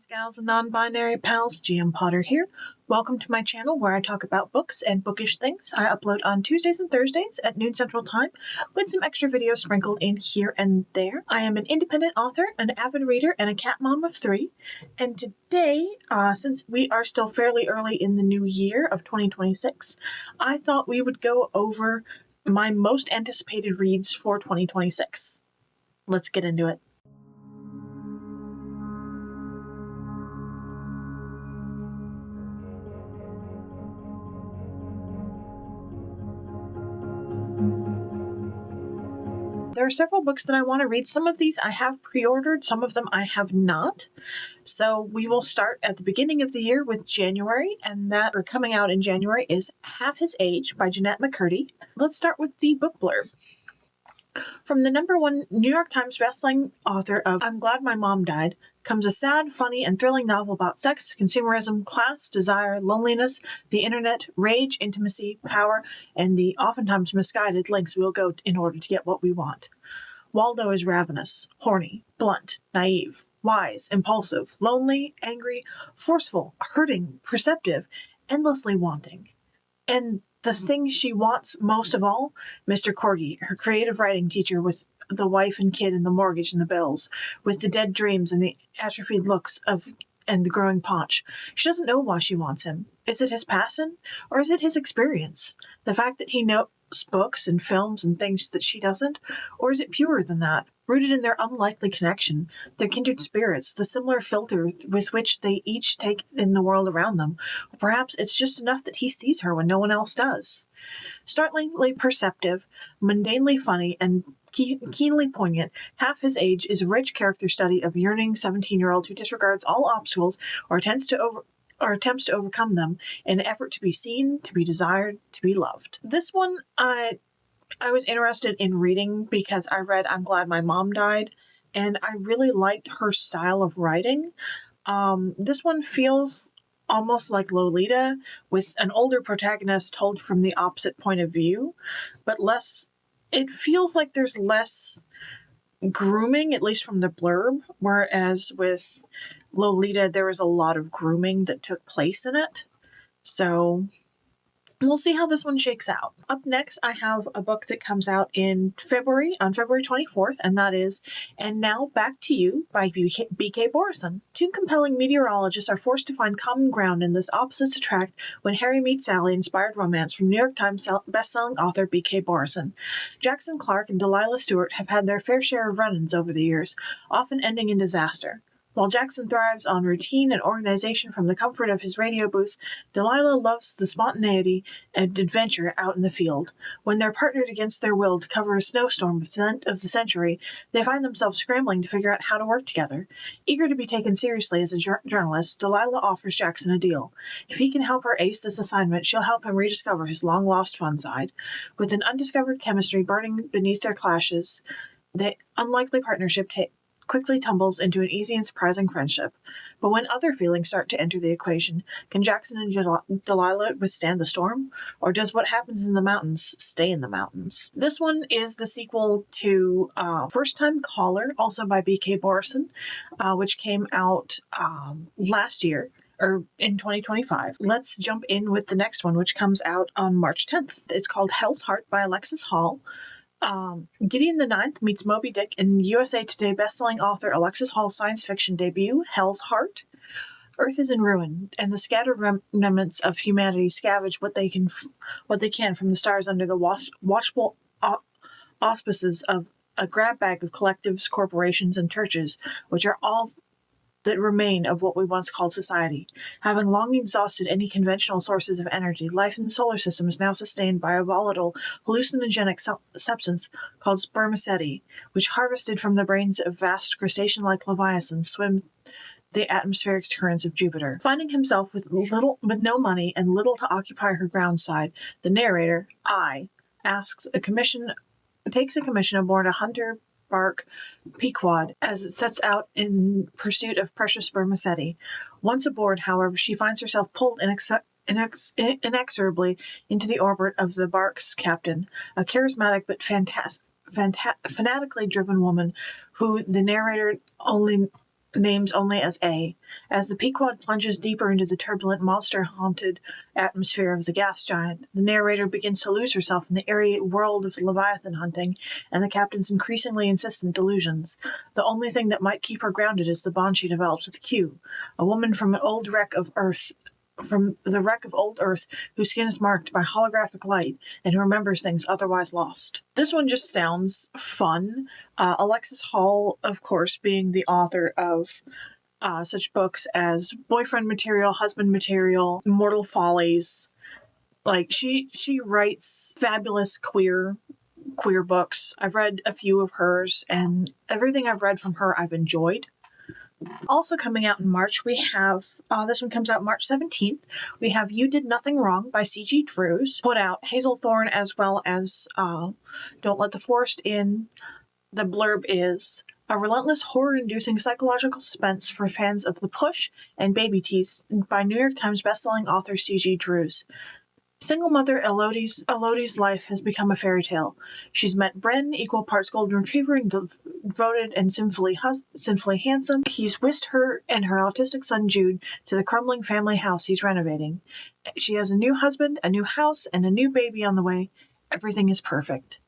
Guys, gals, and non-binary pals, GM Potter here. Welcome to my channel where I talk about books and bookish things. I upload on Tuesdays and Thursdays at noon Central Time with some extra videos sprinkled in here and there. I am an independent author, an avid reader, and a cat mom of 3. And today, since we are still fairly early in the new year of 2026, I thought we would go over my most anticipated reads for 2026. Let's get into it. There are several books that I want to read. Some of these I have pre-ordered, some of them I have not. So we will start at the beginning of the year with January, and that are coming out in January is Half His Age by Jeanette McCurdy. Let's start with the book blurb. From the #1 New York Times bestselling author of I'm Glad My Mom Died comes a sad, funny, and thrilling novel about sex, consumerism, class, desire, loneliness, the internet, rage, intimacy, power, and the oftentimes misguided lengths we'll go in order to get what we want. Waldo is ravenous, horny, blunt, naive, wise, impulsive, lonely, angry, forceful, hurting, perceptive, endlessly wanting. And the thing she wants most of all, Mr. Corgi, her creative writing teacher with the wife and kid and the mortgage and the bills, with the dead dreams and the atrophied looks and the growing paunch. She doesn't know why she wants him. Is it his passion, or is it his experience? The fact that he knows books and films and things that she doesn't? Or is it purer than that, rooted in their unlikely connection, their kindred spirits, the similar filter with which they each take in the world around them? Or perhaps it's just enough that he sees her when no one else does. Startlingly perceptive, mundanely funny, and keenly poignant, Half His Age is a rich character study of a yearning 17-year-old who disregards all obstacles or attempts to overcome them in an effort to be seen, to be desired, to be loved. This one I was interested in reading because I read I'm Glad My Mom Died, and I really liked her style of writing. This one feels almost like Lolita, with an older protagonist told from the opposite point of view, but it feels like there's less grooming, at least from the blurb, whereas with Lolita, there was a lot of grooming that took place in it. So we'll see how this one shakes out. Up next, I have a book that comes out on February 24th, and that is And Now Back to You by B.K. Borison. Two compelling meteorologists are forced to find common ground in this opposites attract when Harry meets Sally inspired romance from New York Times bestselling author B.K. Borison. Jackson Clark and Delilah Stewart have had their fair share of run-ins over the years, often ending in disaster. While Jackson thrives on routine and organization from the comfort of his radio booth, Delilah loves the spontaneity and adventure out in the field. When they're partnered against their will to cover a snowstorm of the century, they find themselves scrambling to figure out how to work together. Eager to be taken seriously as a journalist, Delilah offers Jackson a deal. If he can help her ace this assignment, she'll help him rediscover his long-lost fun side. With an undiscovered chemistry burning beneath their clashes, the unlikely partnership quickly tumbles into an easy and surprising friendship. But when other feelings start to enter the equation, can Jackson and Delilah withstand the storm? Or does what happens in the mountains stay in the mountains? This one is the sequel to First Time Caller, also by B.K. Borison, which came out last year, or in 2025. Let's jump in with the next one, which comes out on March 10th. It's called Hell's Heart by Alexis Hall. Gideon the Ninth meets Moby Dick in USA Today bestselling author Alexis Hall's science fiction debut, Hell's Heart. Earth is in ruin, and the scattered remnants of humanity scavenge what they can from the stars under the watchful auspices of a grab bag of collectives, corporations, and churches, which are all that remain of what we once called society. Having long exhausted any conventional sources of energy, life in the solar system is now sustained by a volatile, hallucinogenic substance called spermaceti, which, harvested from the brains of vast crustacean-like leviathans, swim the atmospheric currents of Jupiter. Finding himself with no money and little to occupy her groundside, the narrator, takes a commission aboard a hunter bark Pequod as it sets out in pursuit of precious spermaceti. Once aboard, however, she finds herself pulled inexorably into the orbit of the bark's captain, a charismatic but fanatically driven woman who the narrator only names only as A. As the Pequod plunges deeper into the turbulent, monster-haunted atmosphere of the gas giant, the narrator begins to lose herself in the airy world of Leviathan hunting and the captain's increasingly insistent delusions. The only thing that might keep her grounded is the bond she develops with Q, a woman from the wreck of old Earth, whose skin is marked by holographic light and who remembers things otherwise lost. This one just sounds fun. Alexis Hall, of course, being the author of such books as Boyfriend Material, Husband Material, Mortal Follies. Like, she writes fabulous queer books. I've read a few of hers, and everything I've read from her I've enjoyed. Also coming out in March, we have, this one comes out March 17th, we have You Did Nothing Wrong by C.G. Drews, put out Hazelthorne as well as Don't Let the Forest In. The blurb is, a relentless horror-inducing psychological suspense for fans of The Push and Baby Teeth by New York Times bestselling author C.G. Drews. Single mother Elodie's life has become a fairy tale. She's met Bren, equal parts golden retriever and devoted and sinfully handsome. He's whisked her and her autistic son Jude to the crumbling family house he's renovating. She has a new husband, a new house, and a new baby on the way. Everything is perfect.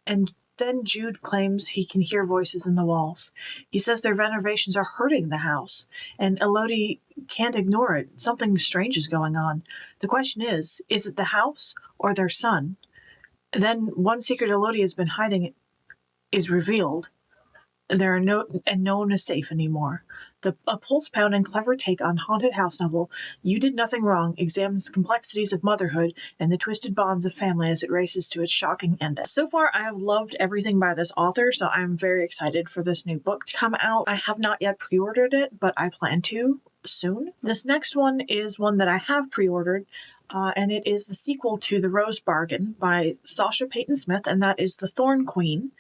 And then Jude claims he can hear voices in the walls. He says their renovations are hurting the house, and Elodie can't ignore it. Something strange is going on. The question is it the house or their son? Then one secret Elodie has been hiding is revealed. No one is safe anymore. A pulse-pounding, clever take on haunted house novel, You Did Nothing Wrong, examines the complexities of motherhood and the twisted bonds of family as it races to its shocking ending. So far, I have loved everything by this author, so I'm very excited for this new book to come out. I have not yet pre-ordered it, but I plan to soon. This next one is one that I have pre-ordered, and it is the sequel to The Rose Bargain by Sasha Payton Smith, and that is The Thorn Queen.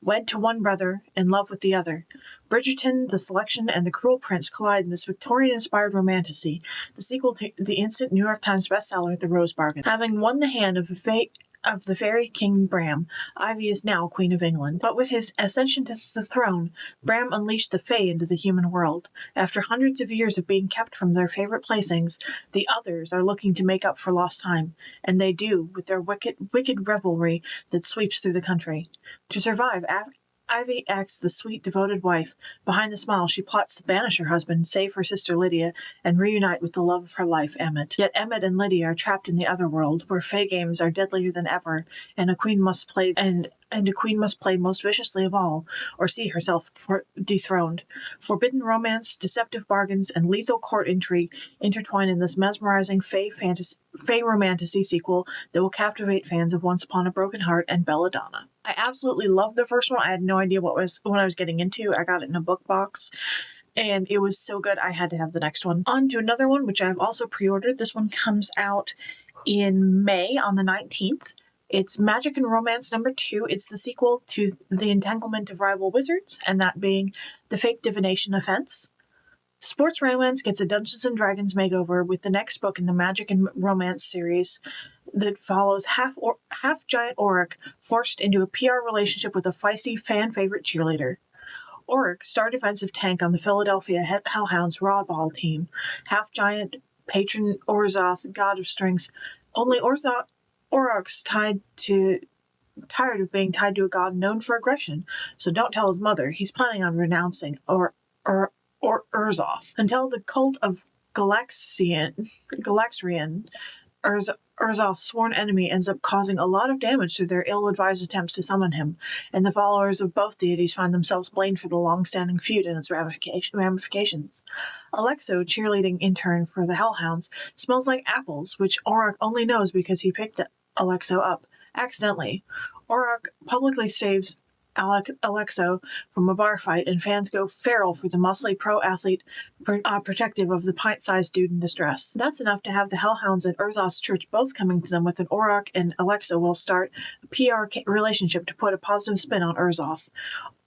Wed to one brother, in love with the other. Bridgerton, The Selection, and The Cruel Prince collide in this Victorian-inspired romantasy, the sequel to the instant New York Times bestseller, The Rose Bargain. Having won the hand of the fairy King Bram, Ivy is now Queen of England. But with his ascension to the throne, Bram unleashed the Fae into the human world. After hundreds of years of being kept from their favorite playthings, the others are looking to make up for lost time, and they do with their wicked revelry that sweeps through the country. To survive, Ivy acts the sweet, devoted wife. Behind the smile, she plots to banish her husband, save her sister Lydia, and reunite with the love of her life, Emmett. Yet Emmett and Lydia are trapped in the other world, where Fae games are deadlier than ever, and a queen must play most viciously of all, or see herself dethroned. Forbidden romance, deceptive bargains, and lethal court intrigue intertwine in this mesmerizing Fae romantasy sequel that will captivate fans of Once Upon a Broken Heart and Belladonna. I absolutely loved the first one. I had no idea what I was getting into. I got it in a book box, and it was so good I had to have the next one. On to another one, which I've also pre-ordered. This one comes out in May on the 19th. It's Magic and Romance number 2. It's the sequel to The Entanglement of Rival Wizards, and that being The Fake Divination Offense. Sports Romance gets a Dungeons & Dragons makeover with the next book in the Magic and Romance series that follows half-giant Auric forced into a PR relationship with a feisty fan-favorite cheerleader. Auric, star defensive tank on the Philadelphia Hellhounds Raw Ball team, half-giant patron Orzoth, god of strength. Only Auric's tired of being tied to a god known for aggression, so don't tell his mother. He's planning on renouncing Urzoth until the cult of Galaxian, Urzoth's sworn enemy, ends up causing a lot of damage through their ill-advised attempts to summon him, and the followers of both deities find themselves blamed for the long-standing feud and its ramifications. Alexo, cheerleading intern for the Hellhounds, smells like apples, which Auric only knows because he picked Alexo up accidentally. Auric publicly saves Alexo from a bar fight, and fans go feral for the muscly pro-athlete protective of the pint-sized dude in distress. That's enough to have the Hellhounds and Urzoth's church both coming to them with an Auric and Alexo will start a PR relationship to put a positive spin on Urzoth.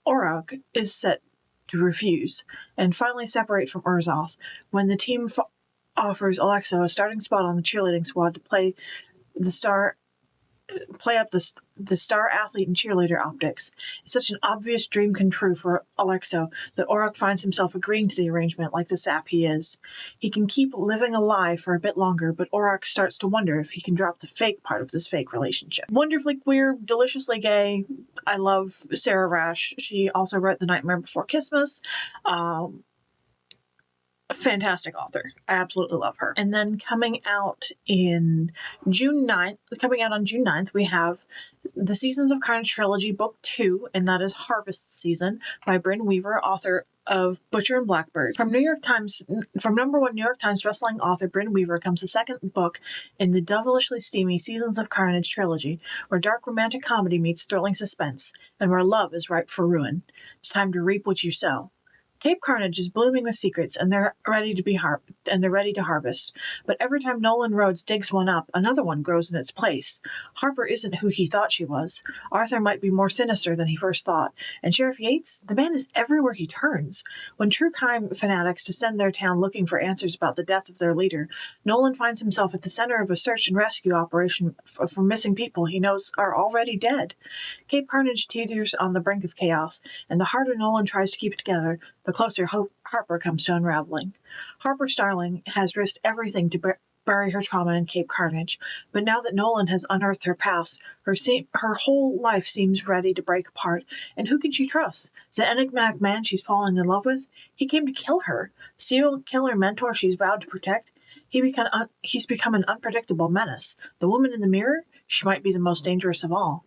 Auric is set to refuse and finally separate from Urzoth when the team offers Alexo a starting spot on the cheerleading squad to play the star play up the star athlete and cheerleader optics. It's such an obvious dream come true for Alexo that Orok finds himself agreeing to the arrangement like the sap he is. He can keep living a lie for a bit longer, but Orok starts to wonder if he can drop the fake part of this fake relationship. Wonderfully queer, deliciously gay. I love Sarah Rash. She also wrote The Nightmare Before Christmas. Fantastic author. I absolutely love her. And then coming out on June 9th, we have the Seasons of Carnage Trilogy, Book 2, and that is Harvest Season by Brynne Weaver, author of Butcher and Blackbird. From number one New York Times bestselling author Brynne Weaver comes the second book in the devilishly steamy Seasons of Carnage trilogy, where dark romantic comedy meets thrilling suspense, and where love is ripe for ruin. It's time to reap what you sow. Cape Carnage is blooming with secrets, and they're ready to harvest. But every time Nolan Rhodes digs one up, another one grows in its place. Harper isn't who he thought she was. Arthur might be more sinister than he first thought. And Sheriff Yates, the man is everywhere he turns. When true crime fanatics descend their town looking for answers about the death of their leader, Nolan finds himself at the center of a search and rescue operation for missing people he knows are already dead. Cape Carnage teeters on the brink of chaos, and the harder Nolan tries to keep it together, the closer Harper comes to unraveling. Harper Starling has risked everything to bury her trauma in Cape Carnage, but now that Nolan has unearthed her past, her whole life seems ready to break apart. And who can she trust? The enigmatic man she's fallen in love with? He came to kill her. The serial killer mentor she's vowed to protect? He's become an unpredictable menace. The woman in the mirror? She might be the most dangerous of all.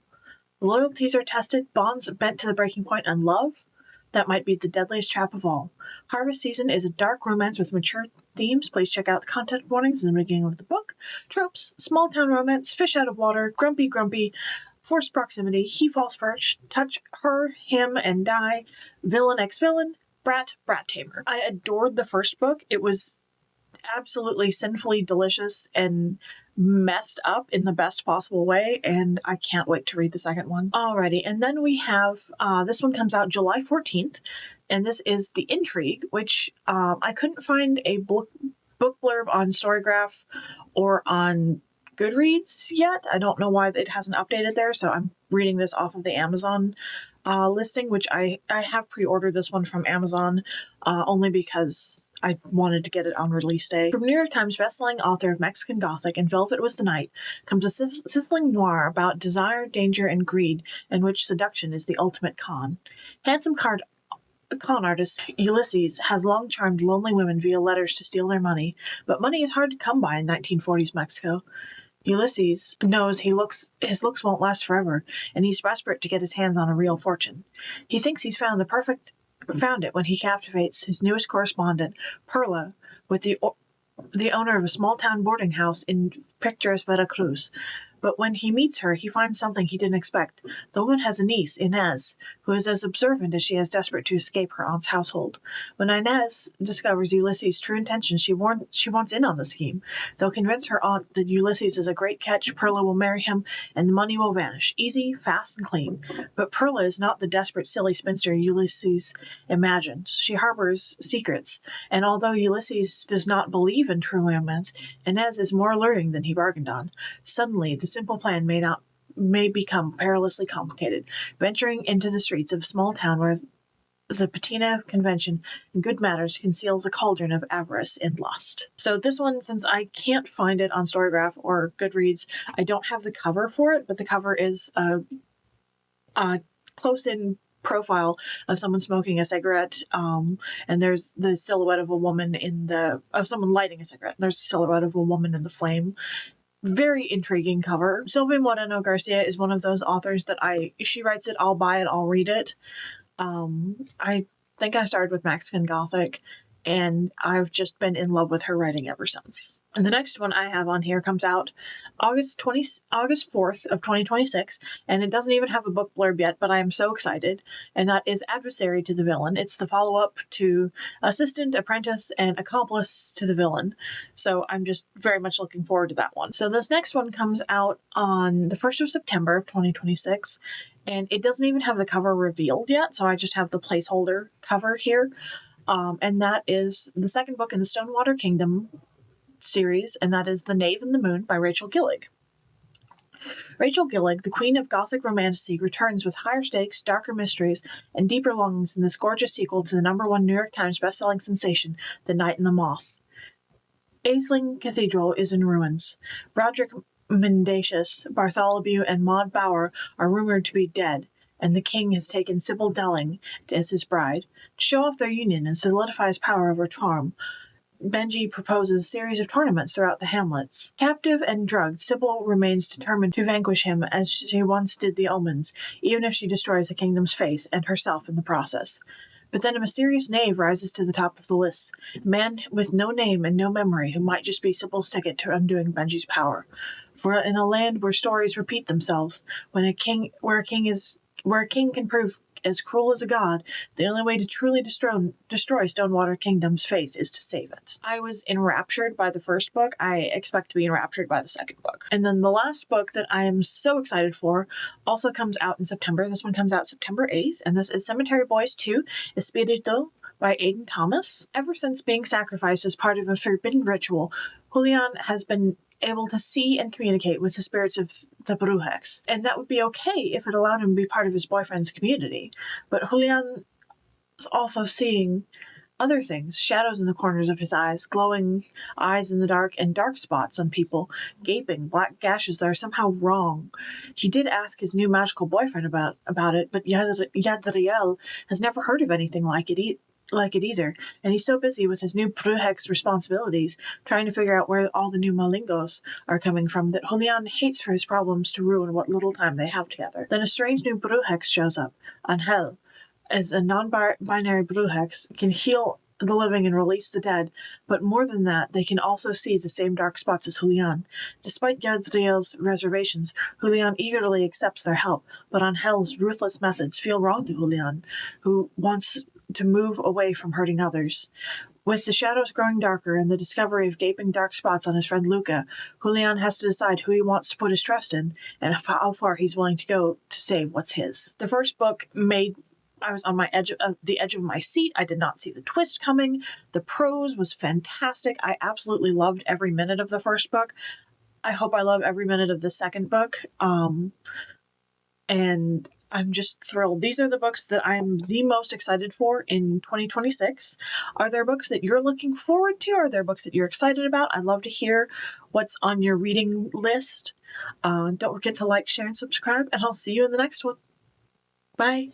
Loyalties are tested, bonds bent to the breaking point, and love? That might be the deadliest trap of all. Harvest Season is a dark romance with mature themes. Please check out the content warnings in the beginning of the book. Tropes, small town romance, fish out of water, grumpy, forced proximity, he falls first, touch her, him, and die, villain ex-villain, brat tamer. I adored the first book. It was absolutely sinfully delicious and messed up in the best possible way, and I can't wait to read the second one. Alrighty, and then we have, this one comes out July 14th, and this is The Intrigue, which I couldn't find a book blurb on Storygraph or on Goodreads yet. I don't know why it hasn't updated there, so I'm reading this off of the Amazon listing, which I have pre-ordered this one from Amazon only because I wanted to get it on release day. From New York Times bestselling author of Mexican Gothic and Velvet Was the Night comes a sizzling noir about desire, danger, and greed, in which seduction is the ultimate con. Handsome con artist Ulysses has long charmed lonely women via letters to steal their money, but money is hard to come by in 1940s Mexico. Ulysses knows his looks won't last forever, and he's desperate to get his hands on a real fortune. He thinks he's found it when he captivates his newest correspondent, Perla, with the owner of a small-town boarding house in picturesque Veracruz. But when he meets her, he finds something he didn't expect. The woman has a niece, Inez, who is as observant as she is desperate to escape her aunt's household. When Inez discovers Ulysses' true intentions, she wants in on the scheme. They'll convince her aunt that Ulysses is a great catch, Perla will marry him, and the money will vanish. Easy, fast, and clean. But Perla is not the desperate, silly spinster Ulysses imagines. She harbors secrets, and although Ulysses does not believe in true romance, Inez is more alluring than he bargained on. Suddenly, the simple plan may become perilously complicated, venturing into the streets of a small town where the patina of convention and good manners conceals a cauldron of avarice and lust. So this one, since I can't find it on Storygraph or Goodreads, I don't have the cover for it, but the cover is a close-in profile of someone smoking a cigarette, and there's the silhouette of a woman of someone lighting a cigarette, and there's the silhouette of a woman in the flame. Very intriguing cover. Sylvia Moreno Garcia is one of those authors that she writes it, I'll buy it, I'll read it. I think I started with Mexican Gothic, and I've just been in love with her writing ever since. And the next one I have on here comes out August 4th of 2026, and it doesn't even have a book blurb yet, but I am so excited, and that is Adversary to the Villain. It's the follow-up to Assistant, Apprentice, and Accomplice to the Villain, so I'm just very much looking forward to that one. So this next one comes out on the 1st of September of 2026, and it doesn't even have the cover revealed yet, so I just have the placeholder cover here. And that is the second book in the Stonewater Kingdom series, and that is The Knave and the Moon by Rachel Gillig. Rachel Gillig, the queen of Gothic romantasy, returns with higher stakes, darker mysteries, and deeper longings in this gorgeous sequel to the #1 New York Times bestselling sensation, The Night and the Moth. Aisling Cathedral is in ruins. Roderick Mendacious, Bartholomew, and Maud Bower are rumored to be dead, and the king has taken Sybil Delling as his bride. To show off their union and solidify his power over Torm, Benji proposes a series of tournaments throughout the hamlets. Captive and drugged, Sybil remains determined to vanquish him as she once did the Omens, even if she destroys the kingdom's faith and herself in the process. But then a mysterious knave rises to the top of the list, a man with no name and no memory who might just be Sybil's ticket to undoing Benji's power. For in a land where stories repeat themselves, where a king can prove as cruel as a god, the only way to truly destroy Stonewater Kingdom's faith is to save it. I was enraptured by the first book. I expect to be enraptured by the second book. And then the last book that I am so excited for also comes out in September. This one comes out September 8th, and this is Cemetery Boys 2, Espiritu by Aidan Thomas. Ever since being sacrificed as part of a forbidden ritual, Julian has been able to see and communicate with the spirits of the Brujex, and that would be okay if it allowed him to be part of his boyfriend's community. But Julian is also seeing other things, shadows in the corners of his eyes, glowing eyes in the dark, and dark spots on people, gaping black gashes that are somehow wrong. He did ask his new magical boyfriend about it, but Yadriel has never heard of anything like it either, and he's so busy with his new Brujex responsibilities, trying to figure out where all the new Malingos are coming from, that Julian hates for his problems to ruin what little time they have together. Then a strange new Brujex shows up, Angel, as a non-binary Brujex, can heal the living and release the dead, but more than that, they can also see the same dark spots as Julian. Despite Gadriel's reservations, Julian eagerly accepts their help, but Angel's ruthless methods feel wrong to Julian, who wants to move away from hurting others. With the shadows growing darker and the discovery of gaping dark spots on his friend Luca, Julian has to decide who he wants to put his trust in and how far he's willing to go to save what's his. The first book I was on the edge of my seat. I did not see the twist coming. The prose was fantastic. I absolutely loved every minute of the first book. I hope I love every minute of the second book. And I'm just thrilled. These are the books that I'm the most excited for in 2026. Are there books that you're looking forward to? Are there books that you're excited about? I'd love to hear what's on your reading list. Don't forget to like, share, and subscribe, and I'll see you in the next one. Bye.